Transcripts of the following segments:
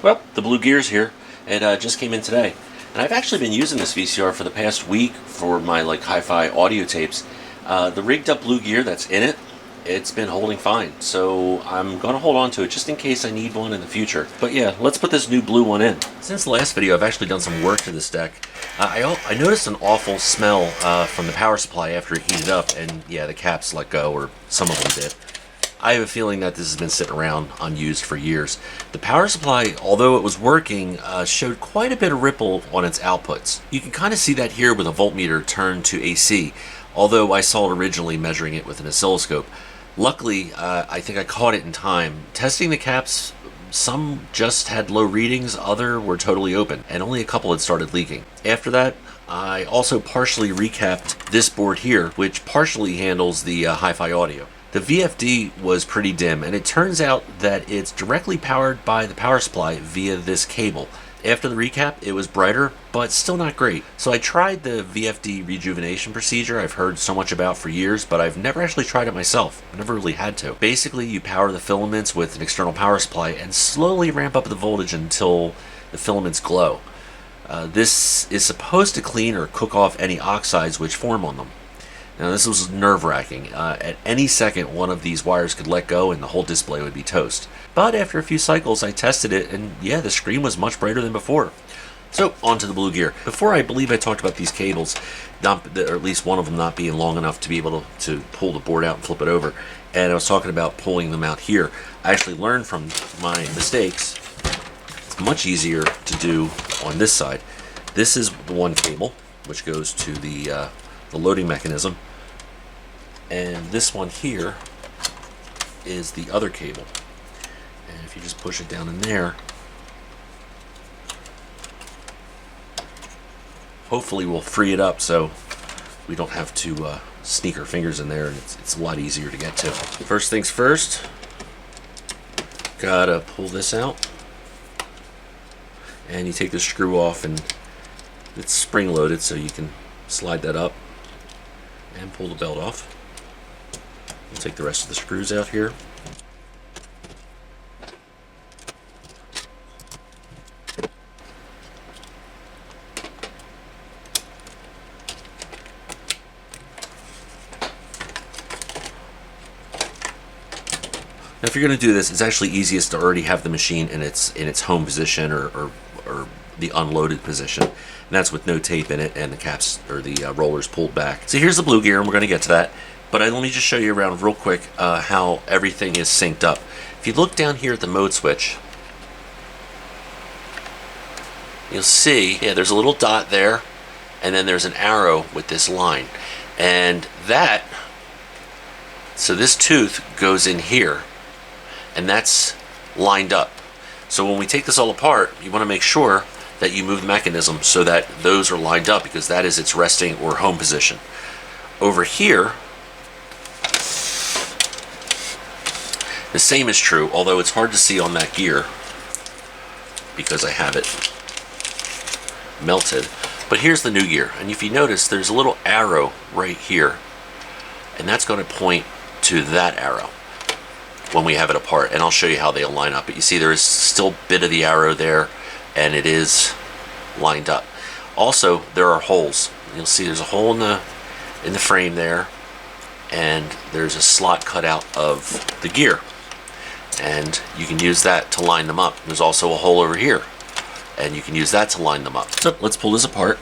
Well, the blue gear's here. It just came in today. And I've actually been using this VCR for the past week for my hi-fi audio tapes. The rigged up blue gear that's in it, it's been holding fine. So I'm going to hold on to it just in case I need one in the future. But yeah, let's put this new blue one in. Since the last video, I've actually done some work to this deck. I noticed an awful smell from the power supply after it heated up, and yeah, the caps let go, or some of them did. I have a feeling that this has been sitting around unused for years. The power supply, although it was working, showed quite a bit of ripple on its outputs. You can kind of see that here with a voltmeter turned to AC, although I saw it originally measuring it with an oscilloscope. Luckily, I think I caught it in time. Testing the caps, some just had low readings, other were totally open, and only a couple had started leaking. After that, I also partially recapped this board here, which partially handles the hi-fi audio. The VFD was pretty dim, and it turns out that it's directly powered by the power supply via this cable. After the recap, it was brighter, but still not great. So I tried the VFD rejuvenation procedure I've heard so much about for years, but I've never actually tried it myself. I never really had to. Basically, you power the filaments with an external power supply and slowly ramp up the voltage until the filaments glow. This is supposed to clean or cook off any oxides which form on them. Now this was nerve-wracking. At any second, one of these wires could let go and the whole display would be toast. But after a few cycles, I tested it, and yeah, the screen was much brighter than before. So, on to the blue gear. Before, I believe I talked about these cables, or at least one of them not being long enough to be able to pull the board out and flip it over. And I was talking about pulling them out here. I actually learned from my mistakes. It's much easier to do on this side. This is the one cable, which goes to the loading mechanism, and this one here is the other cable, and if you just push it down in there, hopefully we'll free it up so we don't have to sneak our fingers in there, and it's a lot easier to get to. First things first, gotta pull this out, and you take the screw off, and it's spring loaded so you can slide that up and pull the belt off. We'll take the rest of the screws out here. Now if you're going to do this, it's actually easiest to already have the machine in its home position or the unloaded position. And that's with no tape in it and the caps or the rollers pulled back. So here's the blue gear, and we're going to get to that. But let me just show you around real quick how everything is synced up. If you look down here at the mode switch, you'll see, yeah, there's a little dot there, and then there's an arrow with this line. And so this tooth goes in here, and that's lined up. So when we take this all apart, you want to make sure that you move the mechanism so that those are lined up, because that is its resting or home position. Over here, the same is true, although it's hard to see on that gear because I have it melted. But here's the new gear, and if you notice, there's a little arrow right here, and that's going to point to that arrow when we have it apart, and I'll show you how they'll line up. But you see there is still a bit of the arrow there, and it is lined up. Also, there are holes. You'll see there's a hole in the frame there, and there's a slot cut out of the gear, and you can use that to line them up. There's also a hole over here, and you can use that to line them up. So let's pull this apart.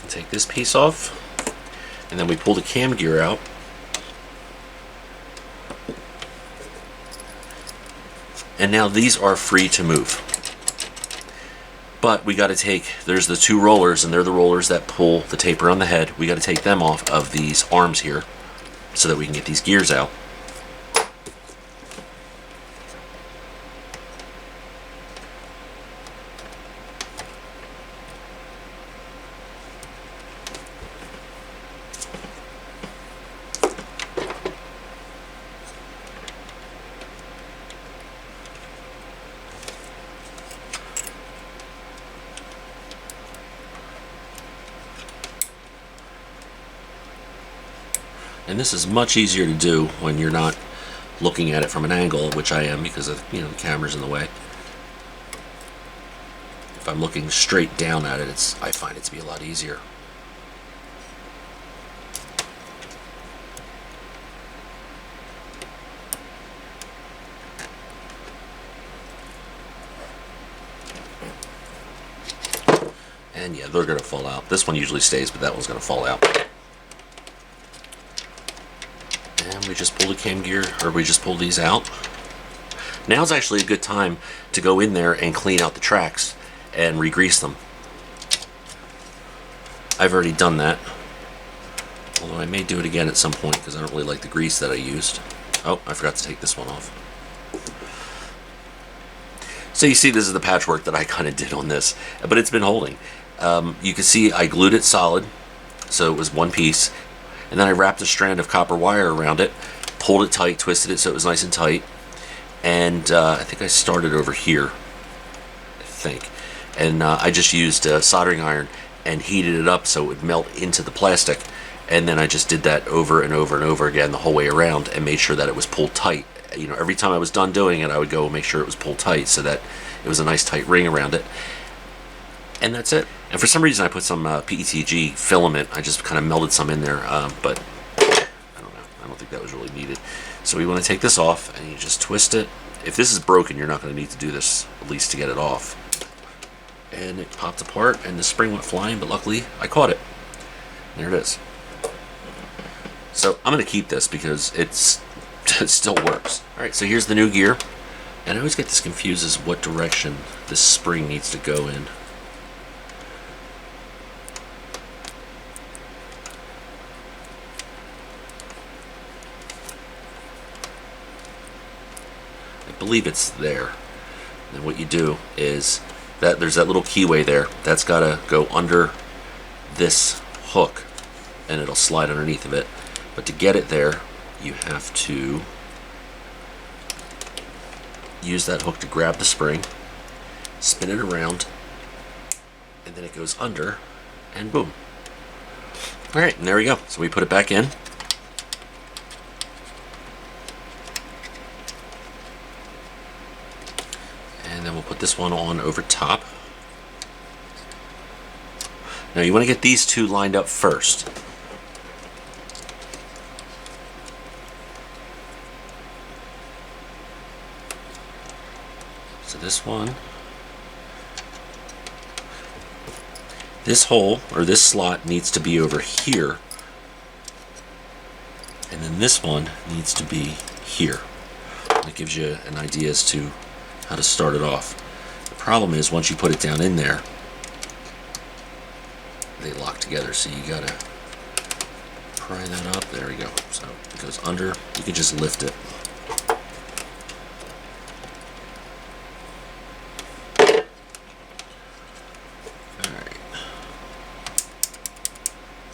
Take this piece off, and then we pull the cam gear out, and now these are free to move. But we got to there's the two rollers, and they're the rollers that pull the taper on the head. We got to take them off of these arms here so that we can get these gears out. And this is much easier to do when you're not looking at it from an angle, which I am because of, the camera's in the way. If I'm looking straight down at it, I find it to be a lot easier. And yeah, they're going to fall out. This one usually stays, but that one's going to fall out. And we just pull the cam gear, or we just pull these out. Now's actually a good time to go in there and clean out the tracks and re-grease them. I've already done that. Although I may do it again at some point because I don't really like the grease that I used. Oh, I forgot to take this one off. So you see, this is the patchwork that I kind of did on this, but it's been holding. You can see I glued it solid, so it was one piece, and then I wrapped a strand of copper wire around it, pulled it tight, twisted it so it was nice and tight, and I think I started over here, and I just used a soldering iron and heated it up so it would melt into the plastic, and then I just did that over and over and over again the whole way around and made sure that it was pulled tight. Every time I was done doing it, I would go make sure it was pulled tight so that it was a nice tight ring around it. And that's it. And for some reason I put some PETG filament. I just kind of melted some in there, but I don't know. I don't think that was really needed. So we want to take this off and you just twist it. If this is broken, you're not going to need to do this, at least to get it off. And it popped apart and the spring went flying, but luckily I caught it. There it is. So I'm going to keep this because it still works. Alright, so here's the new gear. And I always get this confused as what direction this spring needs to go in. I believe it's there. And what you do is there's that little keyway there. That's got to go under this hook and it'll slide underneath of it. But to get it there, you have to use that hook to grab the spring, spin it around, and then it goes under, and boom. Alright, and there we go. So we put it back in. And then we'll put this one on over top. Now you want to get these two lined up first. So this one, this hole or this slot needs to be over here, and then this one needs to be here. That gives you an idea as to how to start it off. The problem is once you put it down in there, they lock together, so you gotta pry that up. There we go. So it goes under. You can just lift it.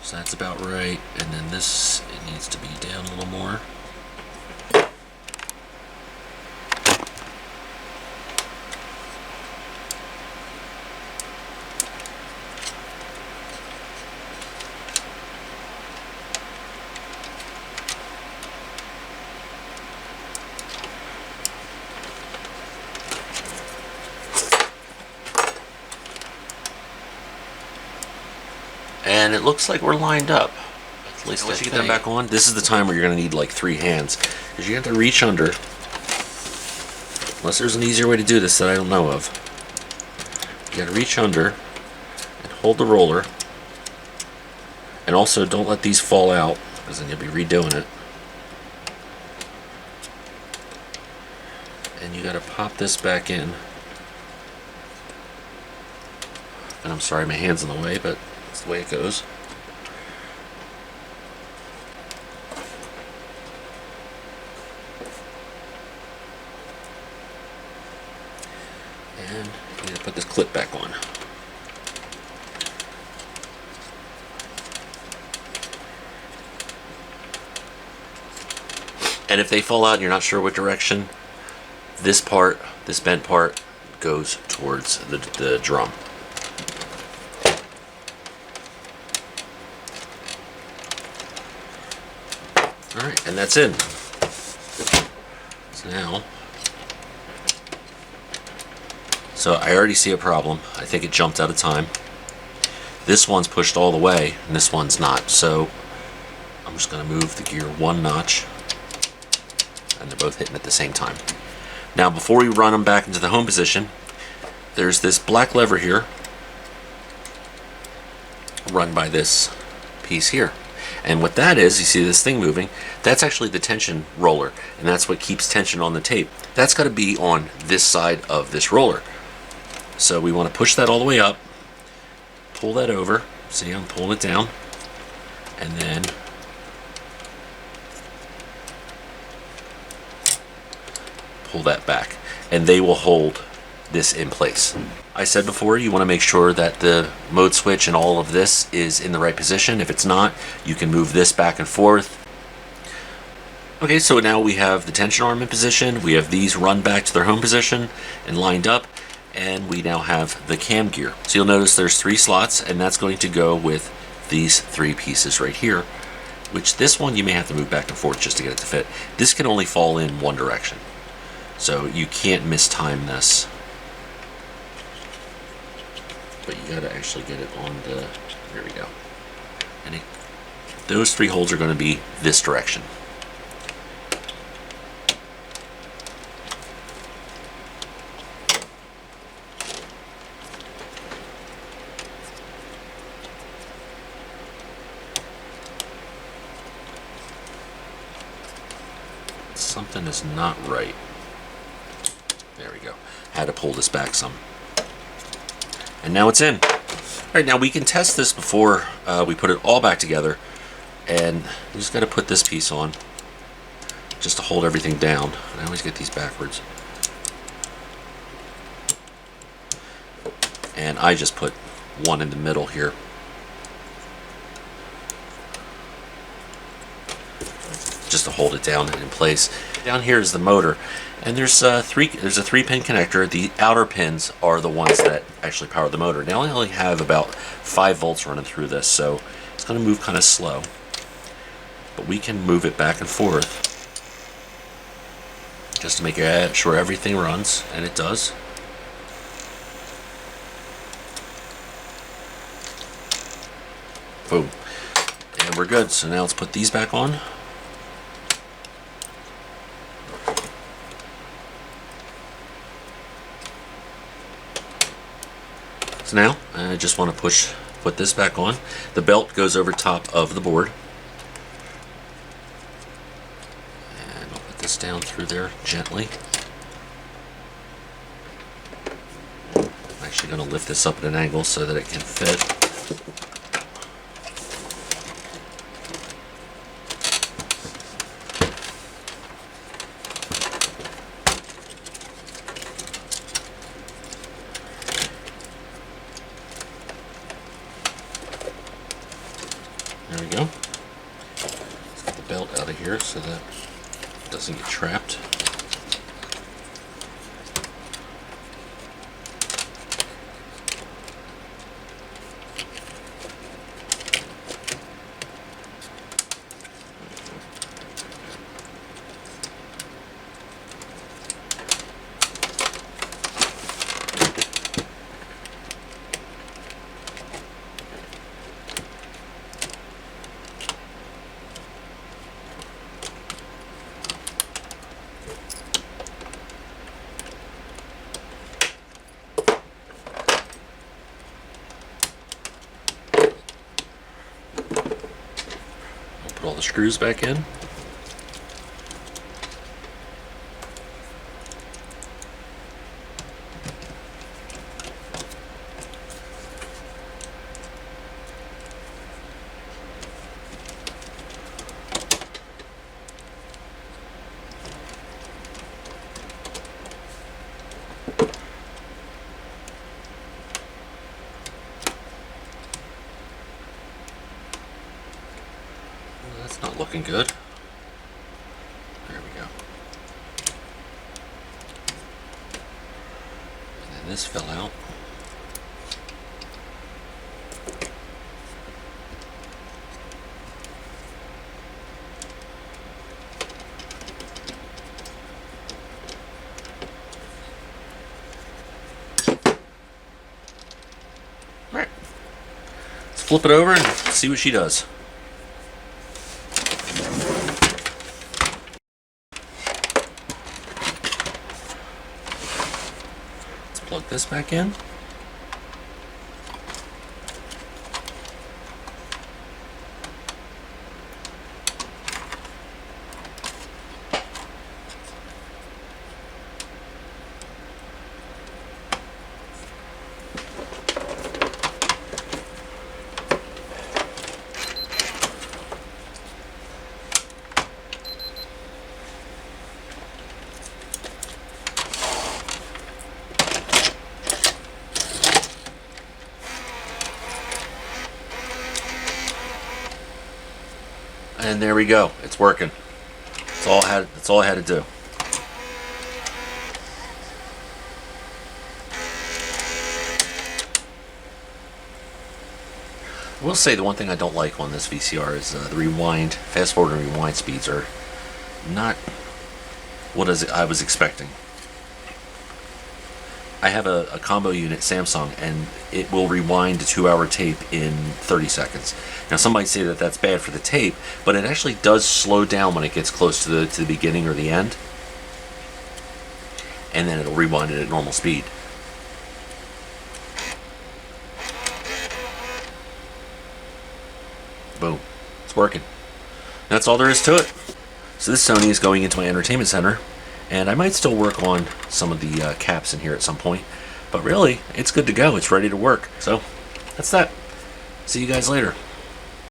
So that's about right, and then this, it needs to be down a little more. And it looks like we're lined up. At least once you get that back on, this is the time where you're going to need like 3 hands. Because you have to reach under. Unless there's an easier way to do this that I don't know of. You got to reach under and hold the roller. And also don't let these fall out, because then you'll be redoing it. And you got to pop this back in. And I'm sorry my hand's in the way, but that's the way it goes. And you need to put this clip back on. And if they fall out and you're not sure what direction, this part, this bent part, goes towards the drum. And that's in. So now, so I already see a problem. I think it jumped out of time. This one's pushed all the way, and this one's not. So I'm just going to move the gear one notch, and they're both hitting at the same time. Now, before we run them back into the home position, there's this black lever here, run by this piece here. And what that is, you see this thing moving, that's actually the tension roller, and that's what keeps tension on the tape. That's got to be on this side of this roller. So we want to push that all the way up, pull that over, see I'm pulling it down, and then pull that back, and they will hold this in place. I said before, you want to make sure that the mode switch and all of this is in the right position. If it's not, you can move this back and forth. Okay, so now we have the tension arm in position, we have these run back to their home position and lined up, and we now have the cam gear. So you'll notice there's 3 slots, and that's going to go with these 3 pieces right here, which this one you may have to move back and forth just to get it to fit. This can only fall in one direction, so you can't mistime this. But you gotta actually get it on the, there we go. And those 3 holes are gonna be this direction. Something is not right. There we go. Had to pull this back some. And now it's in. Alright, now we can test this before we put it all back together. And you just got to put this piece on just to hold everything down. I always get these backwards. And I just put one in the middle here. Just to hold it down and in place. Down here is the motor, and there's a 3-pin connector. The outer pins are the ones that actually power the motor. Now I only have about 5 volts running through this, so it's going to move kind of slow, but we can move it back and forth just to make sure everything runs, and it does. Boom, and we're good. So now let's put these back on. So now I just want to put this back on. The belt goes over top of the board. And I'll put this down through there gently. I'm actually going to lift this up at an angle so that it can fit. There we go. Let's get the belt out of here so that it doesn't get trapped. Put all the screws back in. That's not looking good. There we go. And then this fell out. flip it over and see what she does. Let's plug this back in. And there we go. It's working. That's all I had to do. I will say the one thing I don't like on this VCR is the rewind, fast forward and rewind speeds are not what I was expecting. I have a combo unit Samsung, and it will rewind a 2-hour tape in 30 seconds. Now, some might say that that's bad for the tape, but it actually does slow down when it gets close to the beginning or the end, and then it'll rewind it at normal speed. Boom, it's working. That's all there is to it. So this Sony is going into my entertainment center, and I might still work on some of the caps in here at some point, but really, it's good to go. It's ready to work. So that's that. See you guys later.